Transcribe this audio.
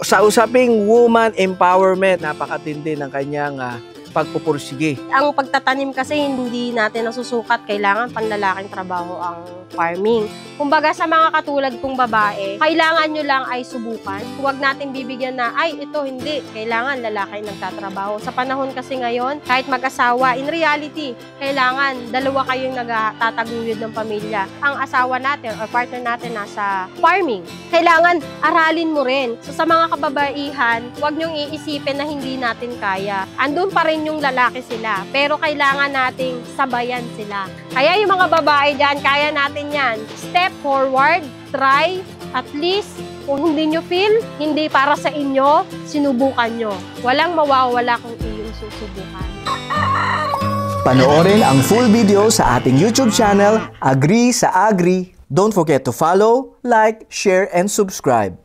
Sa usaping woman empowerment, napakatindi ng kanyang pagpupursige. Ang pagtatanim kasi hindi natin nasusukat, kailangan panlalaking trabaho ang farming. Kumbaga sa mga katulad kong babae, kailangan nyo lang ay subukan. Huwag natin bibigyan na, ay ito hindi, kailangan lalaki nagtatrabaho. Sa panahon kasi ngayon, kahit mag-asawa, in reality, kailangan dalawa kayong nagtataguyod ng pamilya. Ang asawa natin or partner natin nasa farming. Kailangan aralin mo rin. So sa mga kababaihan, huwag nyong iisipin na hindi natin kaya. Andun pa rin yung lalaki sila, pero kailangan nating sabayan sila. Kaya yung mga babae dyan, kaya natin yan. Step forward, try, at least, kung hindi nyo feel, hindi para sa inyo, sinubukan nyo. Walang mawawala kung iyong susubukan. Panoorin ang full video sa ating YouTube channel, Agree sa Agri. Don't forget to follow, like, share, and subscribe.